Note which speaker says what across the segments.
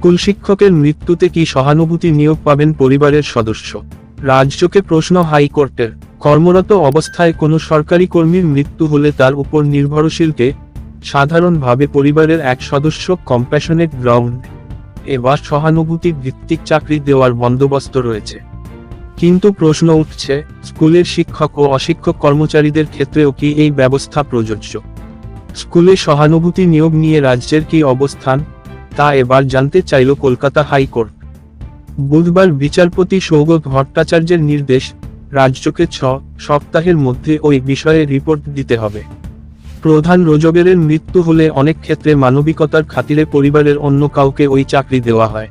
Speaker 1: School শিক্ষকের মৃত্যুতে কি সহানুভূতি নিয়োগ পাবেন পরিবারের সদস্য? রাজ্যকে প্রশ্ন হাইকোর্টের। কর্মরত অবস্থায় কোনো সরকারি কর্মীর মৃত্যু হলে তার উপর নির্ভরশীলকে সাধারণভাবে পরিবারের এক সদস্য কম্প্যাশনেট গ্রাউন্ড এবার সহানুভূতি ভিত্তিক চাকরি দেওয়ার বন্দোবস্ত রয়েছে। কিন্তু প্রশ্ন উঠছে, স্কুলের শিক্ষক ও অশিক্ষক কর্মচারীদের ক্ষেত্রেও কি এই ব্যবস্থা প্রযোজ্য? স্কুলে সহানুভূতি নিয়োগ নিয়ে রাজ্যের কি অবস্থান, তা এবার জানতে চাইল কলকাতা হাইকোর্ট। বুধবার বিচারপতি সৌগত ভট্টাচার্যের নির্দেশ, রাজ্যকে 6 সপ্তাহের মধ্যে ওই বিষয়ে রিপোর্ট দিতে হবে। প্রধান রোজগারের মৃত্যু হলে অনেক ক্ষেত্রে মানবিকতার খাতিরে পরিবারের অন্য কাউকে ওই চাকরি দেওয়া হয়।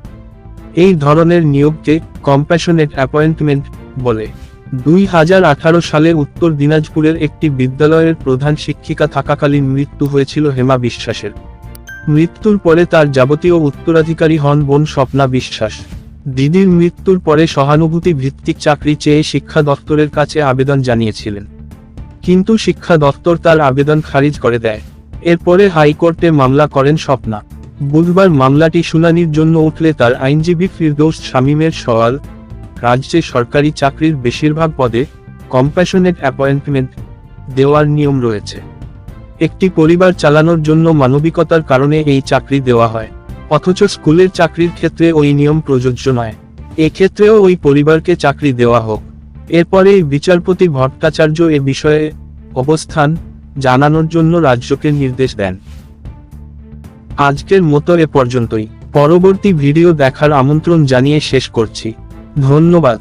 Speaker 1: এই ধরনের নিয়োগকে কম্প্যাশনেট অ্যাপয়েন্টমেন্ট বলে। 2018 সালে উত্তর দিনাজপুরের একটি বিদ্যালয়ের প্রধান শিক্ষিকা থাকাকালীন মৃত্যু হয়েছিল হেমা বিশ্বাসের। মৃত্যুর পরে তার যাবতীয় উত্তরাধিকারী হন বোন স্বপ্না বিশ্বাস। দিদির মৃত্যুর পরে সহানুভূতি ভিত্তিক চাকরি চেয়ে শিক্ষা দপ্তরের কাছে আবেদন জানিয়েছিলেন, কিন্তু শিক্ষা দপ্তর তার আবেদন খারিজ করে দেয়। এরপরে হাইকোর্টে মামলা করেন স্বপ্না। বুধবার মামলাটি শুনানির জন্য উঠলে তার আইনজীবী ফিরদৌস শামীমের সওয়াল, রাজ্যে সরকারি চাকরির বেশিরভাগ পদে কম্প্যাশনেট অ্যাপয়েন্টমেন্ট দেওয়ার নিয়ম রয়েছে। একটি পরিবার চালানোর জন্য মানবিকতার কারণে এই চাকরি দেওয়া হয়, অথচ স্কুলের চাকরির ক্ষেত্রে ওই নিয়ম প্রযোজ্য নয়। এক্ষেত্রেও ওই পরিবারকে চাকরি দেওয়া হোক। এরপরেই বিচারপতি ভট্টাচার্য এ বিষয়ে অবস্থান জানানোর জন্য রাজ্যকে নির্দেশ দেন। আজকের মতো এ পর্যন্তই। পরবর্তী ভিডিও দেখার আমন্ত্রণ জানিয়ে শেষ করছি। ধন্যবাদ।